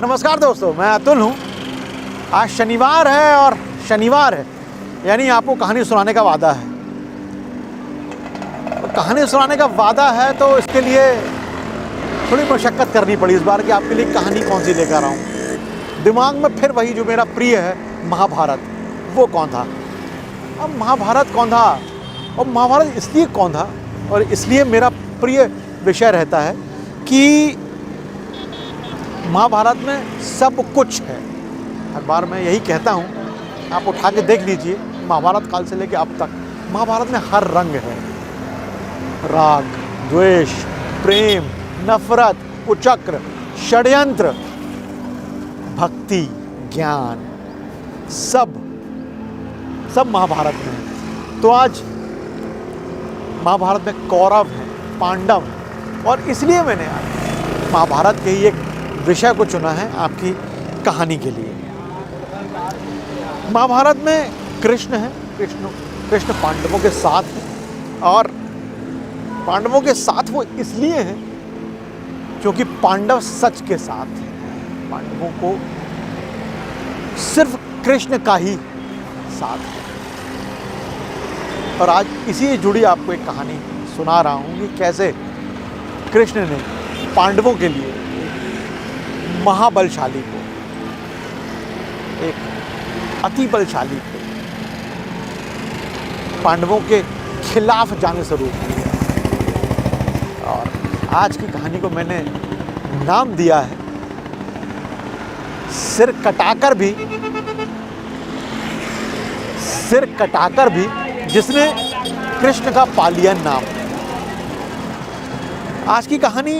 नमस्कार दोस्तों, मैं अतुल हूँ। आज शनिवार है और शनिवार है यानी आपको कहानी सुनाने का वादा है। तो कहानी सुनाने का वादा है तो इसके लिए थोड़ी मशक्क़त करनी पड़ी इस बार कि आपके लिए कहानी कौन सी लेकर आऊँ। दिमाग में फिर वही जो मेरा प्रिय है, महाभारत, वो कौन था। अब महाभारत कौन था और महाभारत इसलिए कौन था और इसलिए मेरा प्रिय विषय रहता है कि महाभारत में सब कुछ है। हर बार मैं यही कहता हूँ, आप उठा के देख लीजिए, महाभारत काल से लेकर अब तक महाभारत में हर रंग है। राग, द्वेष, प्रेम, नफरत, कुचक्र, षड्यंत्र, भक्ति, ज्ञान, सब महाभारत में है। तो आज महाभारत में कौरव है, पांडव, और इसलिए मैंने आज महाभारत के ही एक विषय को चुना है आपकी कहानी के लिए। महाभारत में कृष्ण है। कृष्ण पांडवों के साथ है और पांडवों के साथ वो इसलिए हैं क्योंकि पांडव सच के साथ हैं। पांडवों को सिर्फ कृष्ण का ही साथ है। और आज इसी से जुड़ी आपको एक कहानी सुना रहा हूँ कि कैसे कृष्ण ने पांडवों के लिए महाबलशाली को, एक अति बलशाली को पांडवों के खिलाफ जाने से रोक दिया। और आज की कहानी को मैंने नाम दिया है सिर कटाकर भी जिसने कृष्ण का पा लिया नाम। आज की कहानी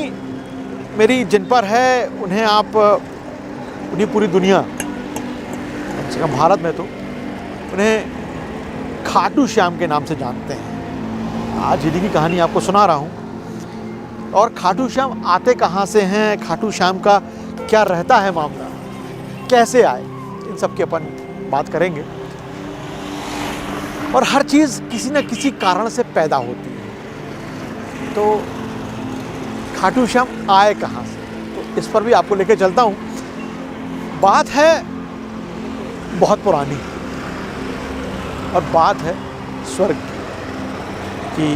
मेरी जिन पर है उन्हें पूरी दुनिया, कम से कम भारत में तो उन्हें खाटू श्याम के नाम से जानते हैं। आज इन्हीं की कहानी आपको सुना रहा हूँ। और खाटू श्याम आते कहाँ से हैं, खाटू श्याम का क्या रहता है मामला, कैसे आए, इन सब की अपन बात करेंगे। और हर चीज़ किसी न किसी कारण से पैदा होती है। तो खाटू श्याम आए कहाँ से, तो इस पर भी आपको लेके चलता हूँ। बात है बहुत पुरानी और बात है स्वर्ग की।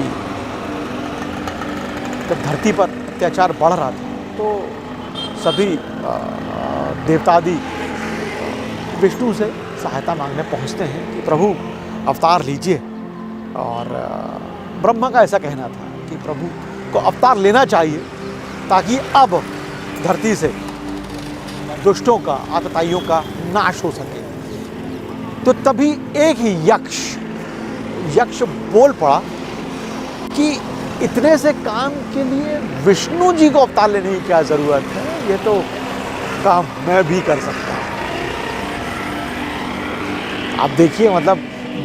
जब धरती पर अत्याचार बढ़ रहा था तो सभी देवतादि विष्णु से सहायता मांगने पहुँचते हैं कि प्रभु अवतार लीजिए। और ब्रह्मा का ऐसा कहना था कि प्रभु को अवतार लेना चाहिए ताकि अब धरती से दुष्टों का, आतताइयों का नाश हो सके। तो तभी एक ही यक्ष बोल पड़ा कि इतने से काम के लिए विष्णु जी को अवतार लेने की क्या ज़रूरत है, ये तो काम मैं भी कर सकता हूँ। आप देखिए, मतलब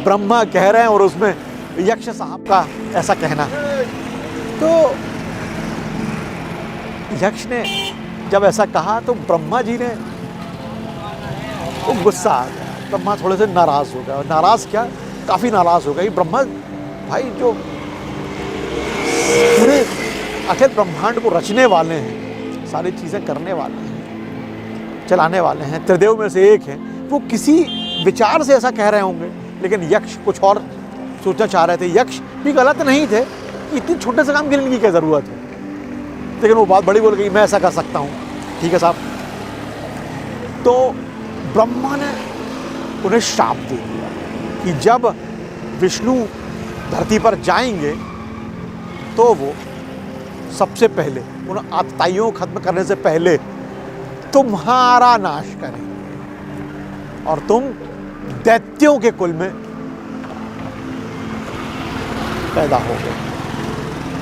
ब्रह्मा कह रहे हैं और उसमें यक्ष साहब का ऐसा कहना। तो यक्ष ने जब ऐसा कहा तो ब्रह्मा जी ने वो गुस्सा आ गया। ब्रह्मा थोड़े से नाराज़ हो गया। और नाराज़ क्या, काफ़ी नाराज़ हो गई। ब्रह्मा भाई जो पूरे अखिल ब्रह्मांड को रचने वाले हैं, सारी चीज़ें करने वाले हैं, चलाने वाले हैं, त्रिदेव में से एक हैं, वो किसी विचार से ऐसा कह रहे होंगे। लेकिन यक्ष कुछ और सोचना चाह रहे थे। यक्ष भी गलत नहीं थे, इतनी छोटे से काम के लिए इनकी क्या ज़रूरत है। लेकिन वो बात बड़ी बोल गई, मैं ऐसा कर सकता हूँ। ठीक है साहब। तो ब्रह्मा ने उन्हें श्राप दे दिया कि जब विष्णु धरती पर जाएंगे तो वो सबसे पहले उन आतताइयों को खत्म करने से पहले तुम्हारा नाश करें और तुम दैत्यों के कुल में पैदा हो गए।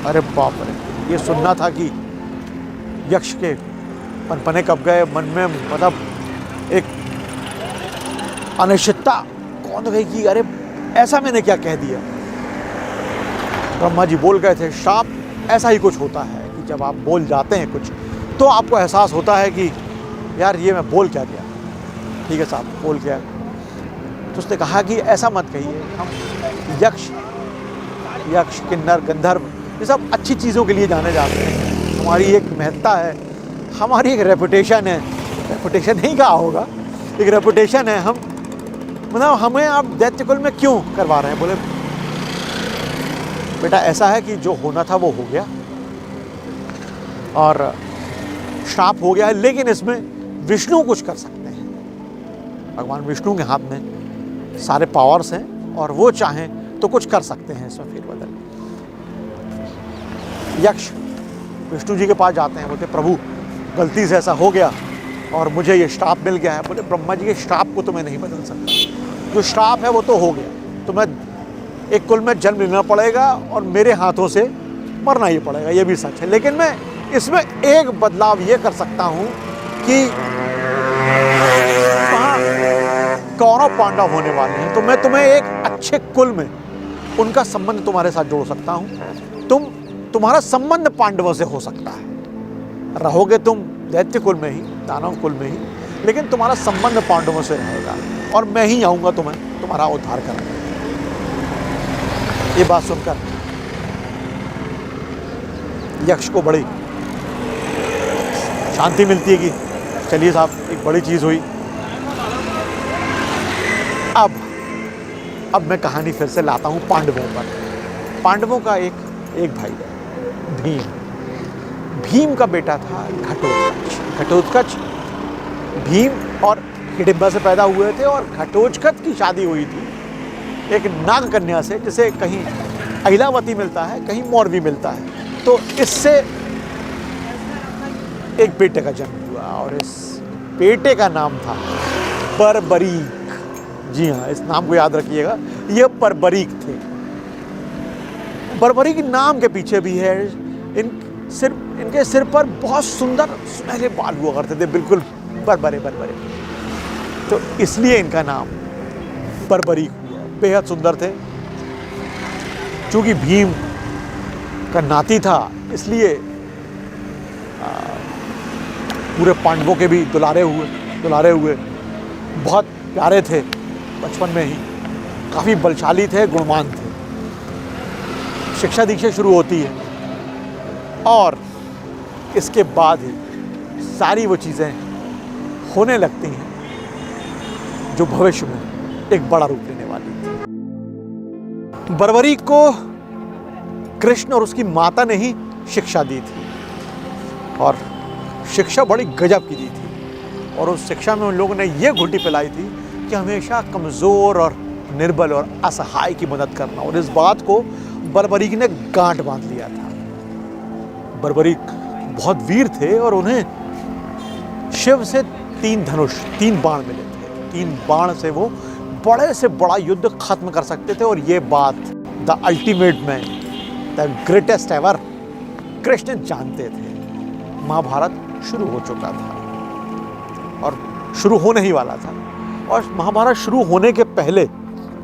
अरे बाप रे, ये सुनना था कि यक्ष के पनपने कब गए मन में, मतलब एक अनिश्चितता कौन गई कि अरे ऐसा मैंने क्या कह दिया। ब्रह्मा जी बोल गए थे, श्राप ऐसा ही कुछ होता है कि जब आप बोल जाते हैं कुछ तो आपको एहसास होता है कि यार ये मैं बोल क्या गया। ठीक है साहब, बोल क्या। तो उसने कहा कि ऐसा मत कहिए, हम यक्ष, किन्नर, गंधर्व, ये सब अच्छी चीज़ों के लिए जाने जाते हैं। हमारी एक महत्ता है, हमारी एक रेपुटेशन है, रेपुटेशन नहीं कहा होगा, एक रेपुटेशन है। हम मतलब हमें आप दैत्य कुल में क्यों करवा रहे हैं? बोले बेटा ऐसा है कि जो होना था वो हो गया और श्राप हो गया है, लेकिन इसमें विष्णु कुछ कर सकते हैं। भगवान विष्णु के हाथ में सारे पावर्स हैं और वो चाहें तो कुछ कर सकते हैं इसमें फेरबदल। यक्ष विष्णु जी के पास जाते हैं, बोलते प्रभु गलती से ऐसा हो गया और मुझे ये श्राप मिल गया है। बोले ब्रह्मा जी के श्राप को तो मैं नहीं बदल सकता, जो श्राप है वो तो हो गया, तो मैं एक कुल में जन्म लेना पड़ेगा और मेरे हाथों से मरना ही पड़ेगा, ये भी सच है। लेकिन मैं इसमें एक बदलाव ये कर सकता हूँ कि वहाँ कौरव पांडव होने वाले हैं, तो मैं तुम्हें एक अच्छे कुल में उनका संबंध तुम्हारे साथ जोड़ सकता हूँ। तुम्हारा संबंध पांडवों से हो सकता है, रहोगे तुम दैत्य कुल में ही, दानव कुल में ही, लेकिन तुम्हारा संबंध पांडवों से रहेगा और मैं ही आऊँगा तुम्हें तुम्हारा उद्धार करने। ये बात सुनकर यक्ष को बड़ी शांति मिलती है कि चलिए साहब एक बड़ी चीज़ हुई। अब मैं कहानी फिर से लाता हूँ पांडवों पर। पांडवों का एक भाई है भीम का बेटा था घटोत्कच। भीम और हिडिंबा से पैदा हुए थे और घटोत्कच की शादी हुई थी एक नाग कन्या से, जिसे कहीं अहिलावती मिलता है, कहीं मौरवी मिलता है। तो इससे एक बेटे का जन्म हुआ और इस बेटे का नाम था बर्बरीक। जी हाँ, इस नाम को याद रखिएगा, ये बर्बरीक थे। बर्बरीक नाम के पीछे भी है, इनके सिर पर बहुत सुंदर सुनहरे बाल हुआ करते थे, बिल्कुल बरबरे। तो इसलिए इनका नाम बर्बरीक हुआ। बेहद सुंदर थे। चूंकि भीम का नाती था इसलिए पूरे पांडवों के भी दुलारे हुए बहुत प्यारे थे। बचपन में ही काफ़ी बलशाली थे, गुणवान थे। शिक्षा दीक्षा शुरू होती है और इसके बाद ही सारी वो चीज़ें होने लगती हैं जो भविष्य में एक बड़ा रूप लेने वाली थी। बर्बरीक को कृष्ण और उसकी माता ने ही शिक्षा दी थी और शिक्षा बड़ी गजब की दी थी। और उस शिक्षा में उन लोगों ने ये घुट्टी पिलाई थी कि हमेशा कमज़ोर और निर्बल और असहाय की मदद करना। और इस बात को बर्बरीक ने गांठ बांध लिया था। बर्बरीक बहुत वीर थे और उन्हें शिव से 3 बाण मिले थे। 3 बाण से वो बड़े से बड़ा युद्ध खत्म कर सकते थे। और ये बात the ultimate man, the greatest ever Krishna जानते थे। महाभारत शुरू हो चुका था और शुरू होने ही वाला था। और महाभारत शुरू होने के पहले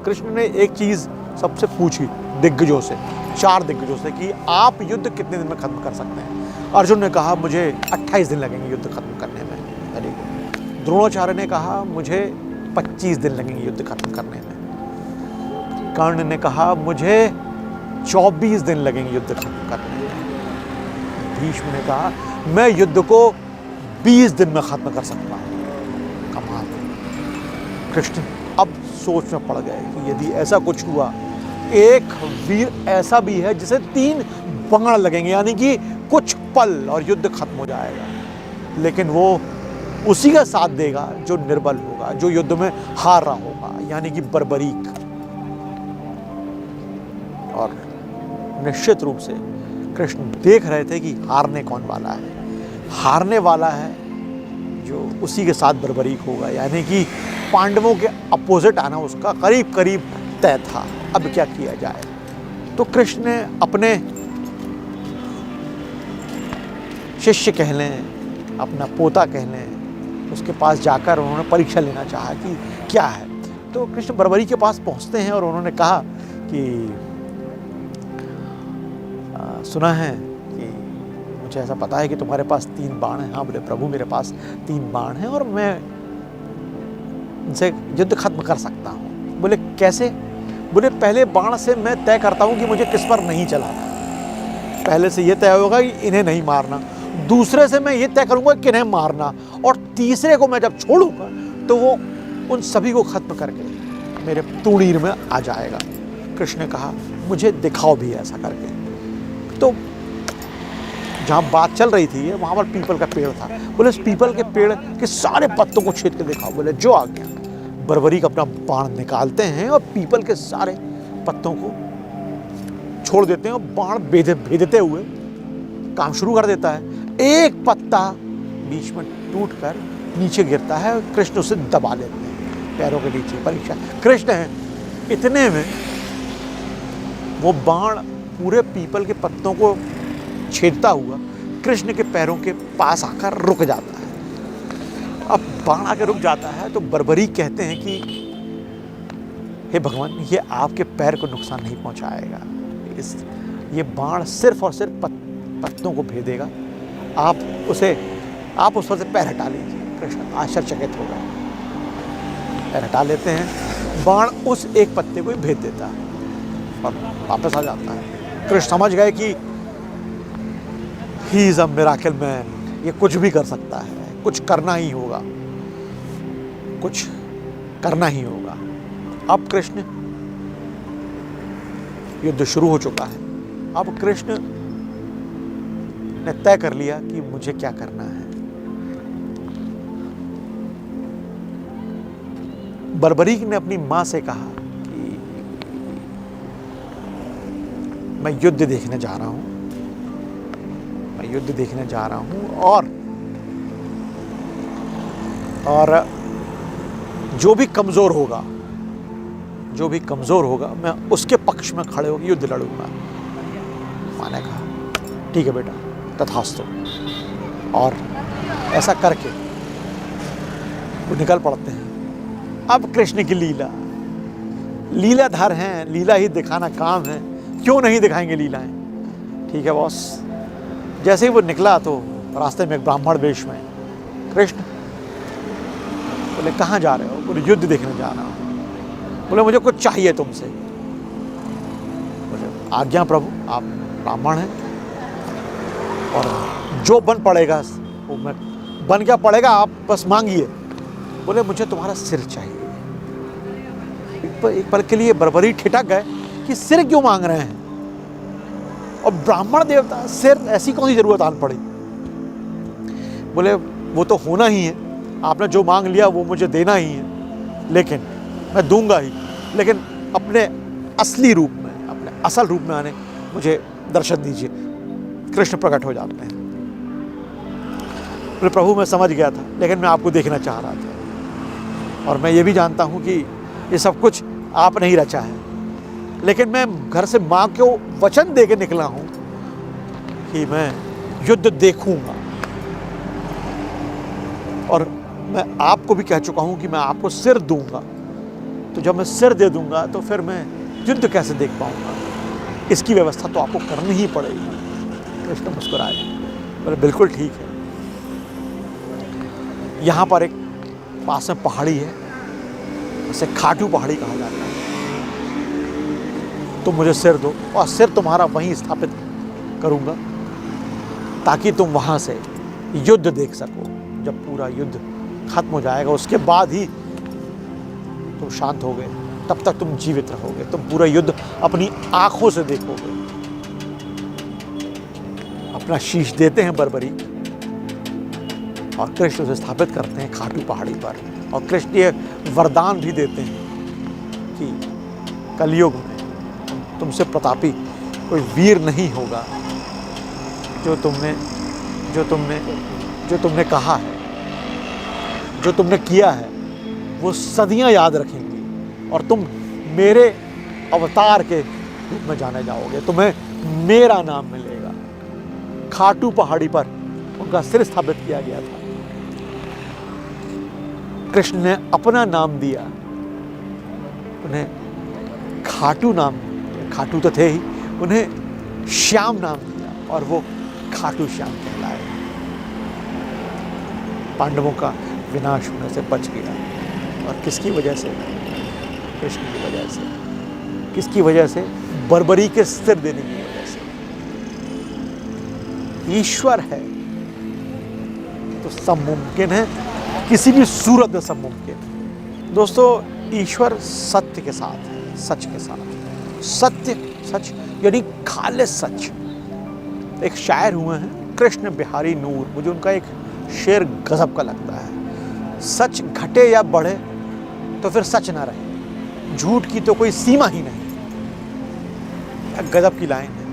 कृष्ण ने एक चीज़ सबसे पूछी दिग्गजों से, 4 दिग्गजों से, कि आप युद्ध कितने दिन में खत्म कर सकते हैं। अर्जुन ने कहा मुझे 28 दिन लगेंगे युद्ध खत्म करने में। Very good. द्रोणाचार्य ने कहा मुझे 25 दिन लगेंगे युद्ध खत्म करने में। कर्ण ने कहा मुझे 24 दिन लगेंगे युद्ध खत्म करने में। भीष्म ने कहा मैं युद्ध को 20 दिन में खत्म कर सकता हूँ। कमाल। कृष्ण अब सोच में पड़ गए कि यदि ऐसा कुछ हुआ, एक वीर ऐसा भी है जिसे 3 बाण लगेंगे, यानी कि कुछ पल और युद्ध खत्म हो जाएगा। लेकिन वो उसी का साथ देगा जो निर्बल होगा, जो युद्ध में हार रहा होगा, यानी कि बर्बरीक। और निश्चित रूप से कृष्ण देख रहे थे कि हारने कौन वाला है। हारने वाला है जो उसी के साथ बर्बरीक होगा, यानी कि पांडवों के अपोजिट आना उसका करीब करीब तय था। अब क्या किया जाए? तो कृष्ण ने अपने शिष्य कह लें, अपना पोता कह लें, उसके पास जाकर उन्होंने परीक्षा लेना चाहा कि क्या है। तो कृष्ण बर्बरी के पास पहुंचते हैं और उन्होंने कहा कि सुना है कि मुझे ऐसा पता है कि तुम्हारे पास 3 बाण हैं। हाँ बोले प्रभु मेरे पास 3 बाण हैं और मैं इनसे युद्ध खत्म कर सकता हूँ। बोले कैसे? बोले पहले बाण से मैं तय करता हूँ कि मुझे किस पर नहीं चलाना। पहले से ये तय होगा कि इन्हें नहीं मारना, दूसरे से मैं ये तय करूंगा कि किन्हें मारना, और तीसरे को मैं जब छोड़ूंगा तो वो उन सभी को खत्म करके मेरे तूणीर में आ जाएगा। कृष्ण ने कहा मुझे दिखाओ भी ऐसा करके। तो जहाँ बात चल रही थी वहाँ पर पीपल का पेड़ था। बोले इस पीपल के पेड़ के सारे पत्तों को छेद के दिखाओ। बोले जो आ गया। बर्बरीक अपना बाण निकालते हैं और पीपल के सारे पत्तों को छोड़ देते हैं और बाण भेदते हुए काम शुरू कर देता है। एक पत्ता बीच में टूटकर नीचे गिरता है और कृष्ण उसे दबा लेते हैं पैरों के नीचे। परीक्षा कृष्ण है, इतने में वो बाण पूरे पीपल के पत्तों को छेदता हुआ कृष्ण के पैरों के पास आकर रुक जाता है। अब बाण आकर रुक जाता है तो बर्बरीक कहते हैं कि हे भगवान, ये आपके पैर को नुकसान नहीं पहुंचाएगा, ये बाण सिर्फ और सिर्फ पत्तों को भेदेगा, आप उस पर से पैर हटा लीजिए। कृष्ण आश्चर्यचकित हो गए, पैर हटा लेते हैं, बाण उस एक पत्ते को ही भेद देता है और वापस आ जाता है। कृष्ण समझ गए कि he is a miracle man, ये कुछ भी कर सकता है, कुछ करना ही होगा, कुछ करना ही होगा। अब कृष्ण, युद्ध शुरू हो चुका है, अब कृष्ण ने तय कर लिया कि मुझे क्या करना है। बर्बरीक ने अपनी मां से कहा कि मैं युद्ध देखने जा रहा हूं, मैं युद्ध देखने जा रहा हूं, और जो भी कमजोर होगा मैं उसके पक्ष में खड़े होकर युद्ध लड़ूंगा। माँ ने कहा ठीक है बेटा, तथास्तु। और ऐसा करके वो निकल पड़ते हैं। अब कृष्ण की लीलाधर हैं, लीला ही दिखाना काम है, क्यों नहीं दिखाएंगे लीलाएं। ठीक है बॉस। जैसे ही वो निकला तो रास्ते में एक ब्राह्मण वेश में कृष्ण बोले कहाँ जा रहे हो? बोले युद्ध देखने जा रहा हूँ। बोले मुझे कुछ चाहिए तुमसे। बोले आज्ञा प्रभु, आप ब्राह्मण हैं और जो बन पड़ेगा वो मैं बन क्या पड़ेगा, आप बस मांगिए। बोले मुझे तुम्हारा सिर चाहिए। एक पल के लिए बर्बरीक ठिठक गए कि सिर क्यों मांग रहे हैं, और ब्राह्मण देवता सिर, ऐसी कौन सी जरूरत आन पड़ी। बोले वो तो होना ही है, आपने जो मांग लिया वो मुझे देना ही है, लेकिन मैं दूंगा ही, लेकिन अपने असली रूप में, अपने असल रूप में आने मुझे दर्शन दीजिए। कृष्ण प्रकट हो जाते हैं। बोले प्रभु मैं समझ गया था, लेकिन मैं आपको देखना चाह रहा था, और मैं ये भी जानता हूँ कि ये सब कुछ आपने ही रचा है, लेकिन मैं घर से माँ को वचन दे के निकला हूँ कि मैं युद्ध देखूंगा, और मैं आपको भी कह चुका हूँ कि मैं आपको सिर दूंगा। तो जब मैं सिर दे दूंगा तो फिर मैं युद्ध कैसे देख पाऊंगा, इसकी व्यवस्था तो आपको करनी ही पड़ेगी। कृष्ण मुस्कुराए, बोले बिल्कुल ठीक है। यहाँ पर एक पास में पहाड़ी है, उसे खाटू पहाड़ी कहा जाता है। तुम मुझे सिर दो और सिर तुम्हारा वहीं स्थापित करूंगा, ताकि तुम वहां से युद्ध देख सको। जब पूरा युद्ध खत्म हो जाएगा उसके बाद ही तुम शांत हो गए, तब तक तुम जीवित रहोगे, तुम पूरा युद्ध अपनी आंखों से देखोगे। अपना शीश देते हैं बर्बरीक, और कृष्ण उसे स्थापित करते हैं खाटू पहाड़ी पर। और कृष्ण ये वरदान भी देते हैं कि कलयुग में तुमसे प्रतापी कोई वीर नहीं होगा। जो तुमने कहा है, जो तुमने किया है, वो सदियां याद रखेंगी, और तुम मेरे अवतार के रूप में जाने जाओगे, तुम्हें मेरा नाम मिलेगा। खाटू पहाड़ी पर उनका सिर स्थापित किया गया था। कृष्ण ने अपना नाम दिया, उन्हें खाटू नाम, खाटू तो थे ही, उन्हें श्याम नाम दिया, और वो खाटू श्याम कहलाए। पांडवों का विनाश होने से बच गया, और किसकी वजह से? कृष्ण की वजह से। किसकी वजह से? बर्बरीक के सिर देने की वजह से। ईश्वर है तो सब मुमकिन है, किसी भी सूरत में सब मुमकिन है। दोस्तों, ईश्वर सत्य के साथ है, सच के साथ। सत्य, सच यानी खालिस सच। एक शायर हुए हैं कृष्ण बिहारी नूर, मुझे उनका एक शेर गजब का लगता है। सच घटे या बढ़े तो फिर सच ना रहे, झूठ की तो कोई सीमा ही नहीं। गजब की लाइन है।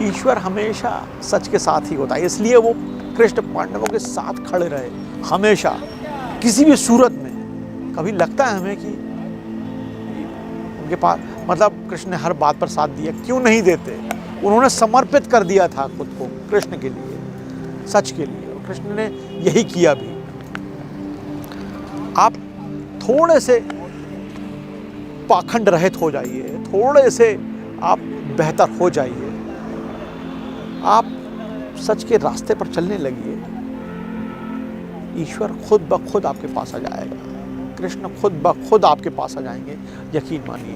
ईश्वर हमेशा सच के साथ ही होता है, इसलिए वो कृष्ण पांडवों के साथ खड़े रहे हमेशा, किसी भी सूरत में। कभी लगता है हमें कि उनके पास, मतलब कृष्ण ने हर बात पर साथ दिया, क्यों नहीं देते? उन्होंने समर्पित कर दिया था खुद को कृष्ण के लिए, सच के लिए, और कृष्ण ने यही किया भी। आप थोड़े से पाखंड रहित हो जाइए, थोड़े से आप बेहतर हो जाइए, आप सच के रास्ते पर चलने लगिए, ईश्वर खुद ब खुद आपके पास आ जाएगा, कृष्ण खुद ब खुद आपके पास आ जाएंगे। यकीन मानिए।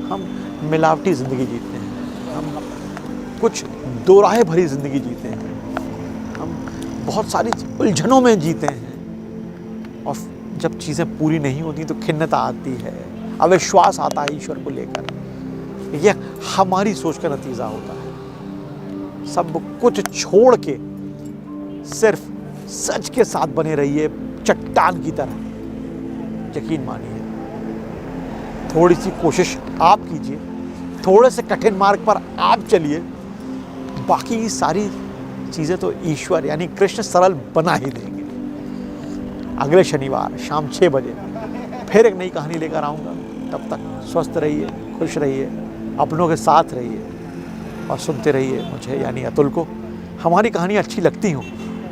हम मिलावटी ज़िंदगी जीते हैं, हम कुछ दोराहे भरी ज़िंदगी जीते हैं, हम बहुत सारी उलझनों में जीते हैं, और जब चीज़ें पूरी नहीं होती तो खिन्नता आती है, अविश्वास आता है ईश्वर को लेकर। यह हमारी सोच का नतीजा होता है। सब कुछ छोड़ के सिर्फ सच के साथ बने रहिए, चट्टान की तरह। यकीन मानिए, थोड़ी सी कोशिश आप कीजिए, थोड़े से कठिन मार्ग पर आप चलिए, बाकी की सारी चीज़ें तो ईश्वर यानी कृष्ण सरल बना ही देंगे। अगले शनिवार शाम 6 बजे फिर एक नई कहानी लेकर आऊँगा। तब तक स्वस्थ रहिए, खुश रहिए, अपनों के साथ रहिए, और सुनते रहिए मुझे यानी अतुल को। हमारी कहानी अच्छी लगती हो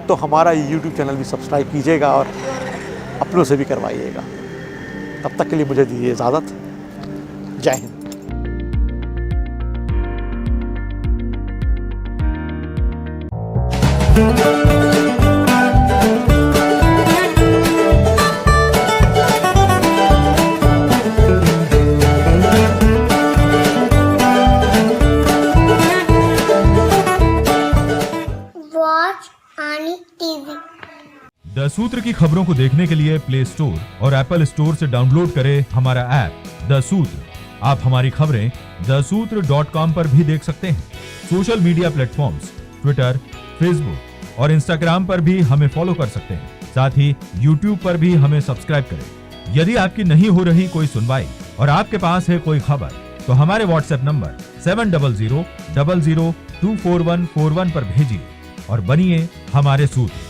तो हमारा YouTube चैनल भी सब्सक्राइब कीजिएगा और अपनों से भी करवाइएगा। तब तक के लिए मुझे दीजिए इजाज़त। जय हिंद। द सूत्र की खबरों को देखने के लिए प्ले स्टोर और एप्पल स्टोर से डाउनलोड करें हमारा ऐप द सूत्र। आप हमारी खबरें thesutra.com पर भी देख सकते हैं। Social media platforms Twitter, Facebook और इंस्टाग्राम पर भी हमें फॉलो कर सकते हैं। साथ ही यूट्यूब पर भी हमें सब्सक्राइब करें। यदि आपकी नहीं हो रही कोई सुनवाई और आपके पास है कोई खबर, तो हमारे व्हाट्सएप नंबर 70000024141 पर भेजिए और बनिए हमारे सूत्र।